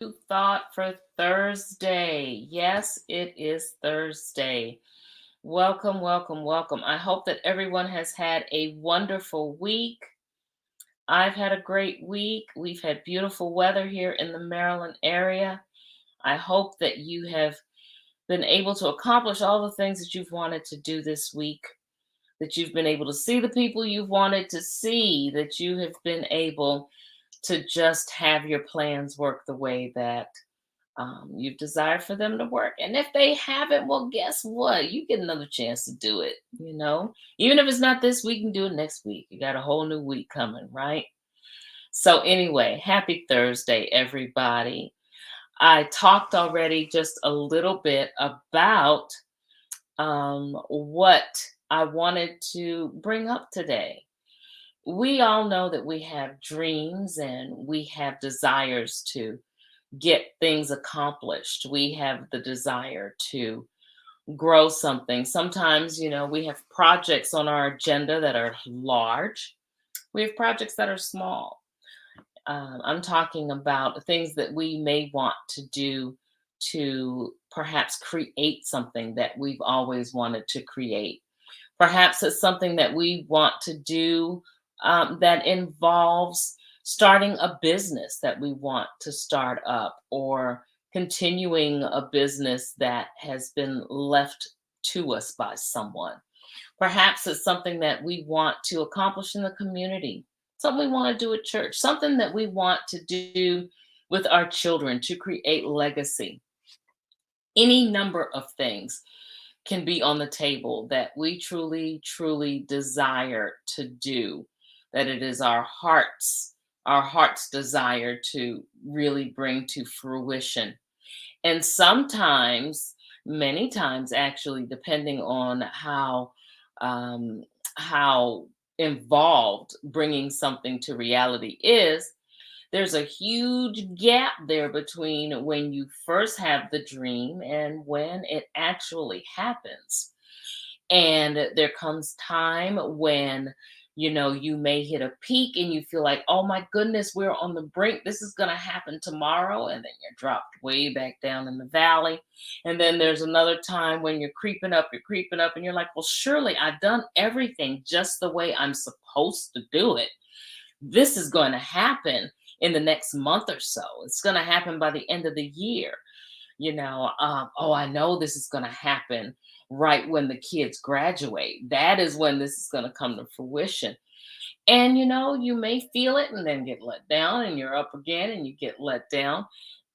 Thought for Thursday. Yes, it is Thursday. Welcome, welcome, welcome. I hope that everyone has had a wonderful week. I've had a great week. We've had beautiful weather here in the Maryland area. I hope that you have been able to accomplish all the things that you've wanted to do this week, that you've been able to see the people you've wanted to see, that you have been able to just have your plans work the way that you've desired for them to work. And if they haven't, well, guess what? You get another chance to do it. Even if it's not this week, you can do it next week. You got a whole new week coming, right? So, anyway, happy Thursday, everybody. I talked already just a little bit about what I wanted to bring up today. We all know that we have dreams and we have desires to get things accomplished. We have the desire to grow something. Sometimes, we have projects on our agenda that are large, we have projects that are small. I'm talking about things that we may want to do to perhaps create something that we've always wanted to create. Perhaps it's something that we want to do that involves starting a business that we want to start up, or continuing a business that has been left to us by someone. Perhaps it's something that we want to accomplish in the community, something we want to do at church, something that we want to do with our children to create legacy. Any number of things can be on the table that we truly, truly desire to do, that it is our heart's desire to really bring to fruition. And sometimes, many times actually, depending on um, how involved bringing something to reality is, there's a huge gap there between when you first have the dream and when it actually happens. And there comes time when, you may hit a peak and you feel like, oh my goodness, we're on the brink. This is going to happen tomorrow. And then you're dropped way back down in the valley. And then there's another time when you're creeping up, and you're like, well, surely I've done everything just the way I'm supposed to do it. This is going to happen in the next month or so. It's going to happen by the end of the year. Oh, I know this is going to happen right when the kids graduate. That is when this is going to come to fruition. And you may feel it and then get let down, and you're up again and you get let down.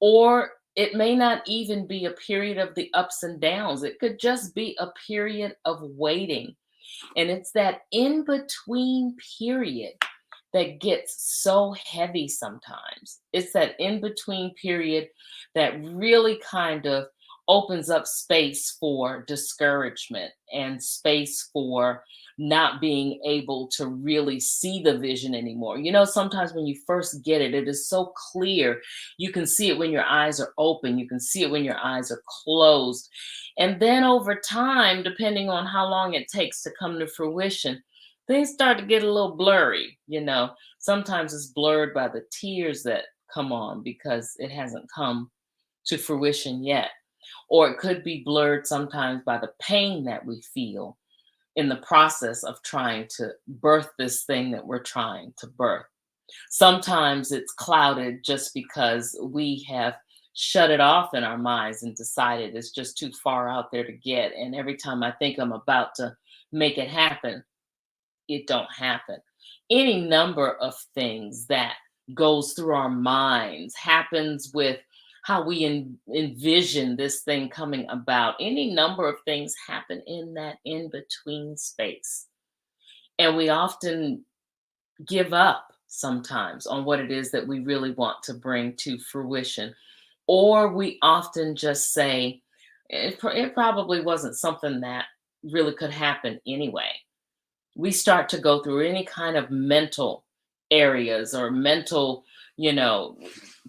Or it may not even be a period of the ups and downs, it could just be a period of waiting. And it's that in between period that gets so heavy sometimes. It's that in between period that really kind of opens up space for discouragement and space for not being able to really see the vision anymore. Sometimes when you first get it, it is so clear. You can see it when your eyes are open, you can see it when your eyes are closed. And then over time, depending on how long it takes to come to fruition, things start to get a little blurry. Sometimes it's blurred by the tears that come on because it hasn't come to fruition yet. Or it could be blurred sometimes by the pain that we feel in the process of trying to birth this thing that we're trying to birth. Sometimes it's clouded just because we have shut it off in our minds and decided it's just too far out there to get. And every time I think I'm about to make it happen, it don't happen. Any number of things that goes through our minds happens with how we envision this thing coming about. Any number of things happen in that in between space. And we often give up sometimes on what it is that we really want to bring to fruition. Or we often just say, it probably wasn't something that really could happen anyway. We start to go through any kind of mental areas or mental, you know,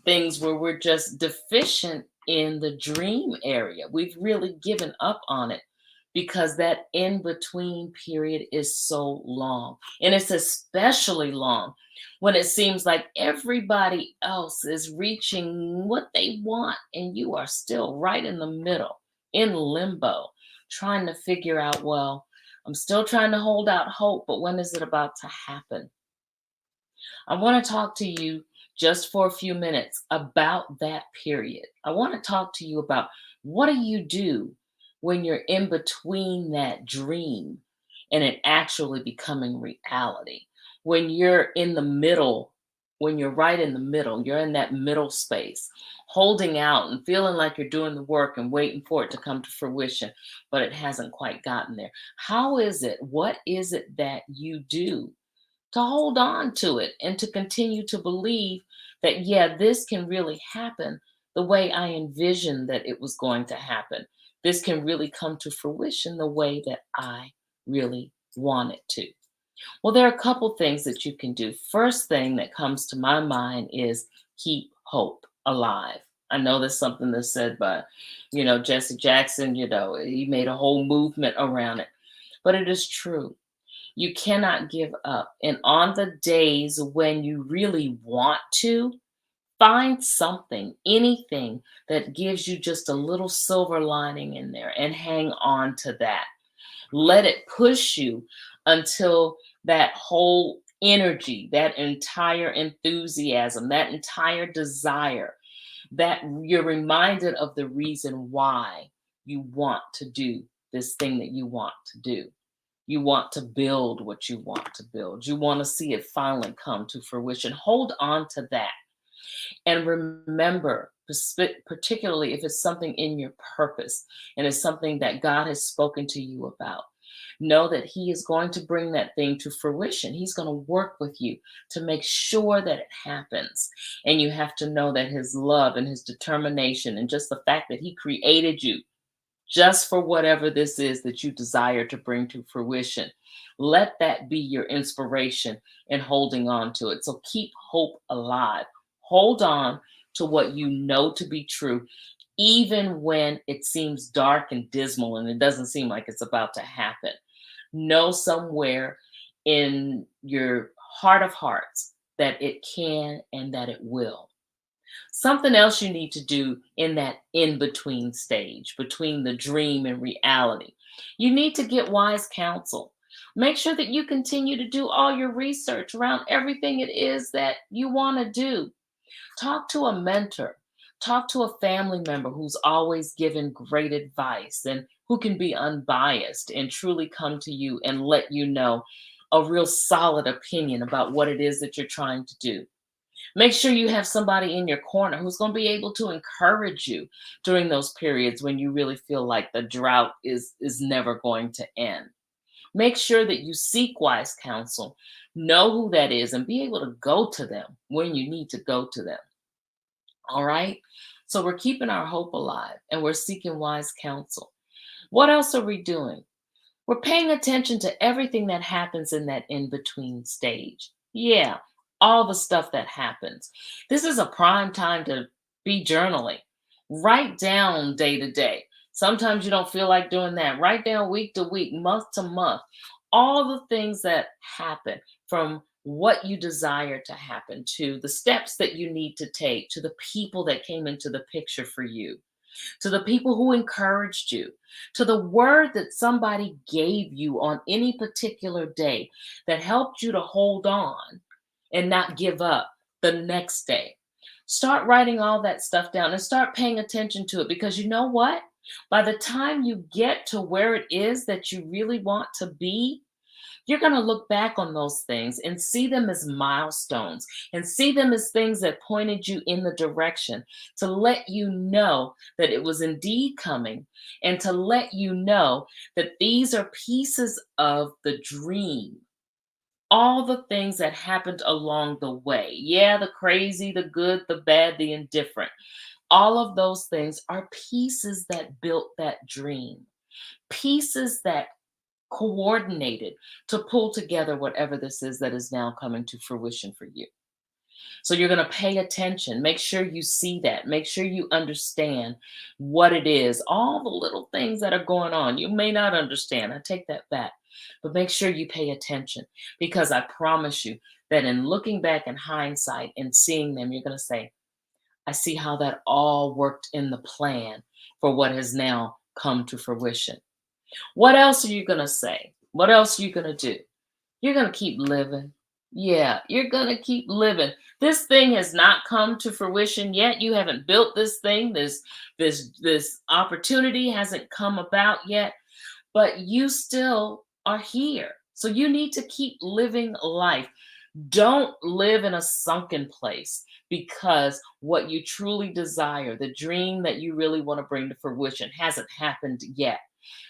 things where we're just deficient in the dream area. We've really given up on it because that in between period is so long. And it's especially long when it seems like everybody else is reaching what they want and you are still right in the middle, in limbo, trying to figure out, well, I'm still trying to hold out hope, but when is it about to happen? I want to talk to you just for a few minutes about that period. I want to talk to you about what do you do when you're in between that dream and it actually becoming reality. When you're in the middle, when you're right in the middle, you're in that middle space, holding out and feeling like you're doing the work and waiting for it to come to fruition, but it hasn't quite gotten there. How is it? What is it that you do to hold on to it and to continue to believe that, yeah, this can really happen the way I envisioned that it was going to happen. This can really come to fruition the way that I really want it to. Well, there are a couple things that you can do. First thing that comes to my mind is keep hope alive. I know that's something that's said by, Jesse Jackson, he made a whole movement around it, but it is true. You cannot give up. And on the days when you really want to, find something, anything that gives you just a little silver lining in there and hang on to that. Let it push you until that whole energy, that entire enthusiasm, that entire desire, that you're reminded of the reason why you want to do this thing that you want to do. You want to build what you want to build. You want to see it finally come to fruition. Hold on to that. And remember, particularly if it's something in your purpose and it's something that God has spoken to you about, know that He is going to bring that thing to fruition. He's going to work with you to make sure that it happens. And you have to know that His love and His determination and just the fact that He created you just for whatever this is that you desire to bring to fruition. Let that be your inspiration in holding on to it. So keep hope alive. Hold on to what you know to be true, even when it seems dark and dismal and it doesn't seem like it's about to happen. Know somewhere in your heart of hearts that it can and that it will. Something else you need to do in that in between stage, between the dream and reality. You need to get wise counsel. Make sure that you continue to do all your research around everything it is that you want to do. Talk to a mentor. Talk to a family member who's always given great advice and who can be unbiased and truly come to you and let you know a real solid opinion about what it is that you're trying to do. Make sure you have somebody in your corner who's going to be able to encourage you during those periods when you really feel like the drought is never going to end. Make sure that you seek wise counsel, know who that is, and be able to go to them when you need to go to them. All right? So we're keeping our hope alive and we're seeking wise counsel. What else are we doing? We're paying attention to everything that happens in that in between stage. Yeah, all the stuff that happens. This is a prime time to be journaling. Write down day to day. Sometimes you don't feel like doing that. Write down week to week, month to month, all the things that happen, from what you desire to happen to the steps that you need to take to the people that came into the picture for you, to the people who encouraged you, to the word that somebody gave you on any particular day that helped you to hold on and not give up the next day. Start writing all that stuff down and start paying attention to it, because you know what? By the time you get to where it is that you really want to be, you're going to look back on those things and see them as milestones and see them as things that pointed you in the direction to let you know that it was indeed coming, and to let you know that these are pieces of the dream. All the things that happened along the way. Yeah, the crazy, the good, the bad, the indifferent. All of those things are pieces that built that dream, pieces that coordinated to pull together whatever this is that is now coming to fruition for you. So you're going to pay attention. Make sure you see that. Make sure you understand what it is, all the little things that are going on. You may not understand. I take that back. But make sure you pay attention, because I promise you that in looking back in hindsight and seeing them, you're going to say, I see how that all worked in the plan for what has now come to fruition. What else are you going to say? What else are you going to do? You're going to keep living. Yeah, you're going to keep living. This thing has not come to fruition yet. You haven't built this thing. This opportunity hasn't come about yet, but you still are here. So you need to keep living life. Don't live in a sunken place, because what you truly desire, the dream that you really want to bring to fruition, hasn't happened yet.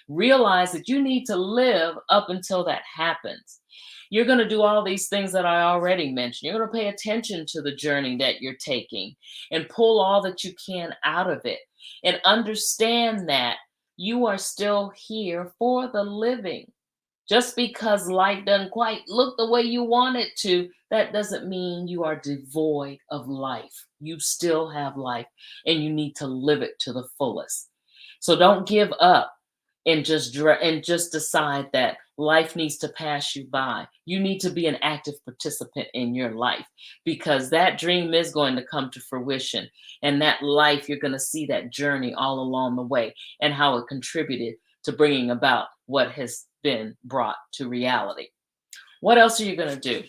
Realize that you need to live up until that happens. You're going to do all these things that I already mentioned. You're going to pay attention to the journey that you're taking and pull all that you can out of it, and understand that you are still here for the living. Just because life doesn't quite look the way you want it to, that doesn't mean you are devoid of life. You still have life, and you need to live it to the fullest. So don't give up and just decide that life needs to pass you by. You need to be an active participant in your life, because that dream is going to come to fruition, and that life, you're going to see that journey all along the way and how it contributed to bringing about what has been brought to reality. What else are you going to do?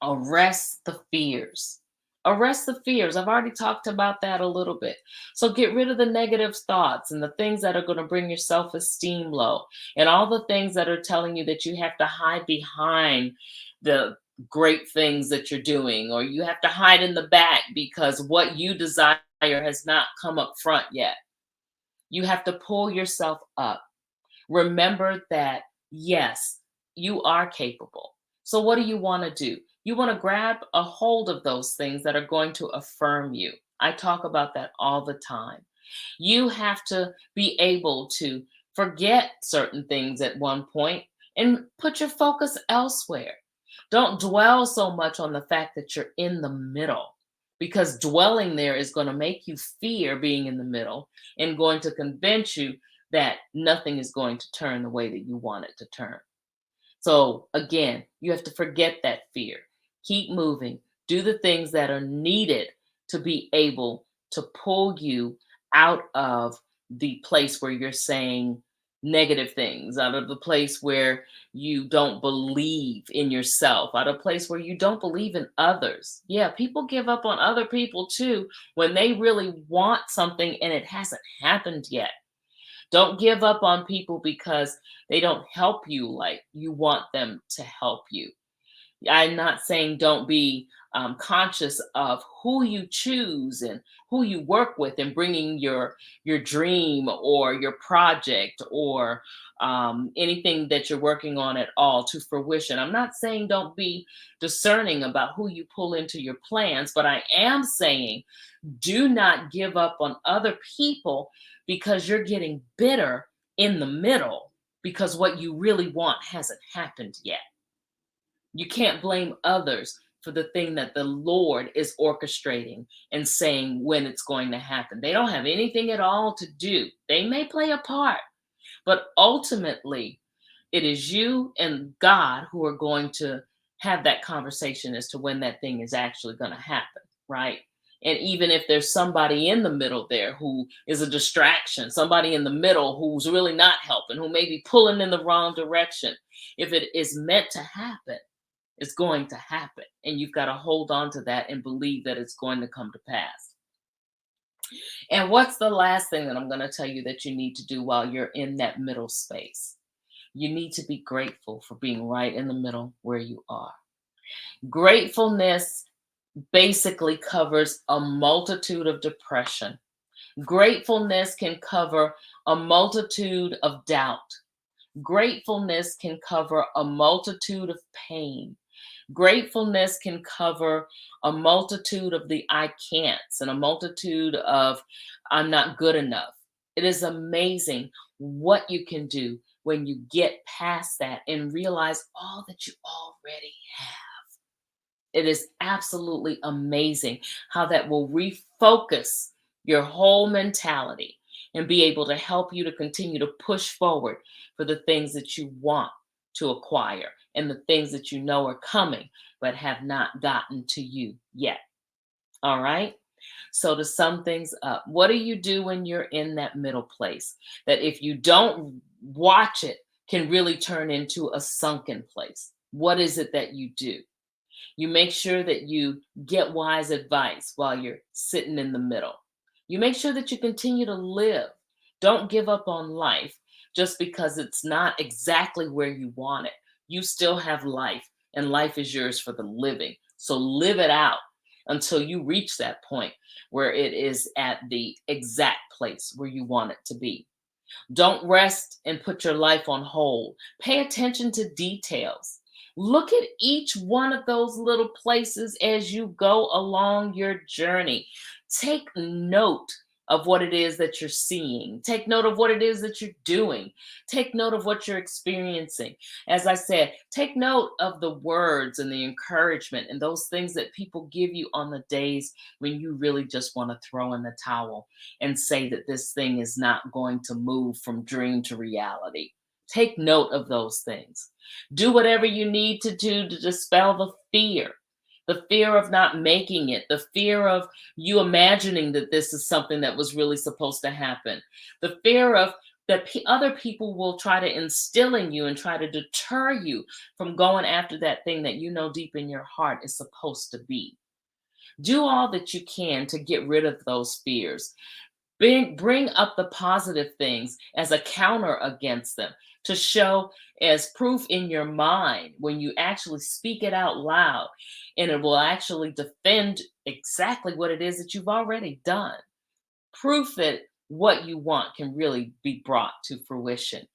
Arrest the fears. Arrest the fears. I've already talked about that a little bit. So get rid of the negative thoughts and the things that are going to bring your self esteem low, and all the things that are telling you that you have to hide behind the great things that you're doing, or you have to hide in the back because what you desire has not come up front yet. You have to pull yourself up. Remember that, yes, you are capable. So, what do you want to do? You want to grab a hold of those things that are going to affirm you. I talk about that all the time. You have to be able to forget certain things at one point and put your focus elsewhere. Don't dwell so much on the fact that you're in the middle, because dwelling there is going to make you fear being in the middle and going to convince you that nothing is going to turn the way that you want it to turn. So again, you have to forget that fear. Keep moving. Do the things that are needed to be able to pull you out of the place where you're saying negative things, out of the place where you don't believe in yourself, out of a place where you don't believe in others. Yeah, people give up on other people too when they really want something and it hasn't happened yet. Don't give up on people because they don't help you like you want them to help you. I'm not saying don't be conscious of who you choose and who you work with in bringing your dream or your project or anything that you're working on at all to fruition. I'm not saying don't be discerning about who you pull into your plans, but I am saying do not give up on other people because you're getting bitter in the middle because what you really want hasn't happened yet. You can't blame others for the thing that the Lord is orchestrating and saying when it's going to happen. They don't have anything at all to do. They may play a part, but ultimately, it is you and God who are going to have that conversation as to when that thing is actually going to happen, right? And even if there's somebody in the middle there who is a distraction, somebody in the middle who's really not helping, who may be pulling in the wrong direction, if it is meant to happen, it's going to happen. And you've got to hold on to that and believe that it's going to come to pass. And what's the last thing that I'm going to tell you that you need to do while you're in that middle space? You need to be grateful for being right in the middle where you are. Gratefulness basically covers a multitude of depression. Gratefulness can cover a multitude of doubt. Gratefulness can cover a multitude of pain. Gratefulness can cover a multitude of the I can'ts and a multitude of I'm not good enough. It is amazing what you can do when you get past that and realize all that you already have. It is absolutely amazing how that will refocus your whole mentality and be able to help you to continue to push forward for the things that you want to acquire and the things that you know are coming but have not gotten to you yet. All right. So, to sum things up, what do you do when you're in that middle place that if you don't watch it can really turn into a sunken place? What is it that you do? You make sure that you get wise advice while you're sitting in the middle. You make sure that you continue to live. Don't give up on life just because it's not exactly where you want it. You still have life, and life is yours for the living. So live it out until you reach that point where it is at the exact place where you want it to be. Don't rest and put your life on hold. Pay attention to details. Look at each one of those little places as you go along your journey. Take note of what it is that you're seeing. Take note of what it is that you're doing. Take note of what you're experiencing. As I said, take note of the words and the encouragement and those things that people give you on the days when you really just want to throw in the towel and say that this thing is not going to move from dream to reality. Take note of those things. Do whatever you need to do to dispel the fear of not making it, the fear of you imagining that this is something that was really supposed to happen, the fear of that other people will try to instill in you and try to deter you from going after that thing that you know deep in your heart is supposed to be. Do all that you can to get rid of those fears. Bring up the positive things as a counter against them to show as proof in your mind when you actually speak it out loud. And it will actually defend exactly what it is that you've already done. Proof that what you want can really be brought to fruition.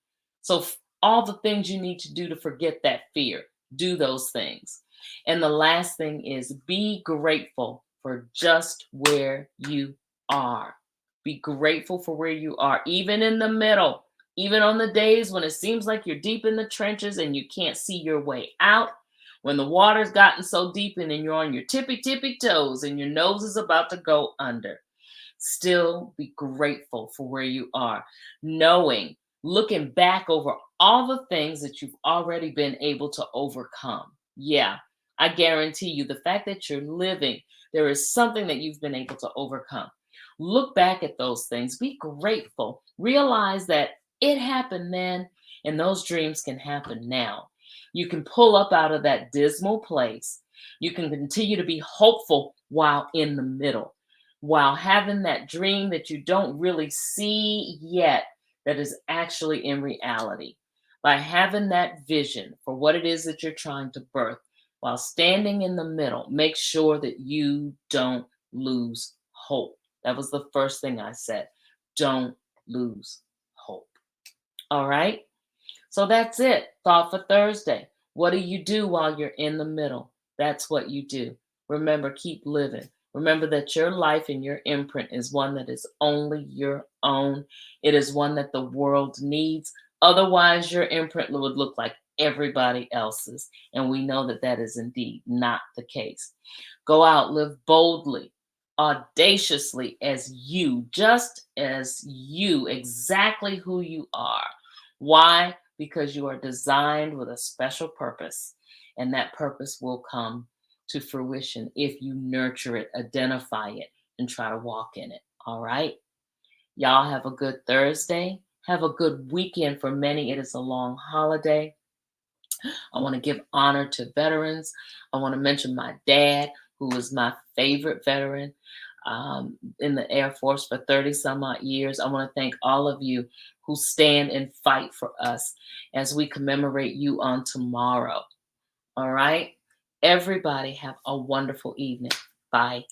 So, all the things you need to do to forget that fear, do those things. And the last thing is be grateful for just where you are. Be grateful for where you are, even in the middle, even on the days when it seems like you're deep in the trenches and you can't see your way out. When the water's gotten so deep and then you're on your tippy toes and your nose is about to go under, still be grateful for where you are, knowing, looking back over all the things that you've already been able to overcome. Yeah, I guarantee you, the fact that you're living, there is something that you've been able to overcome. Look back at those things, be grateful, realize that it happened then, and those dreams can happen now. You can pull up out of that dismal place. You can continue to be hopeful while in the middle, while having that dream that you don't really see yet, that is actually in reality. By having that vision for what it is that you're trying to birth, while standing in the middle, make sure that you don't lose hope. That was the first thing I said. Don't lose hope. All right. So that's it. Thought for Thursday. What do you do while you're in the middle? That's what you do. Remember, keep living. Remember that your life and your imprint is one that is only your own. It is one that the world needs. Otherwise, your imprint would look like everybody else's. And we know that that is indeed not the case. Go out, live boldly, audaciously as you, just as you, exactly who you are. Why? Because you are designed with a special purpose, and that purpose will come to fruition if you nurture it, identify it, and try to walk in it. All right. Y'all have a good Thursday. Have a good weekend. For many, it is a long holiday. I want to give honor to veterans. I want to mention my dad, who was my favorite veteran in the Air Force for 30 some odd years. I want to thank all of you who stand and fight for us as we commemorate you on tomorrow. All right. Everybody have a wonderful evening. Bye.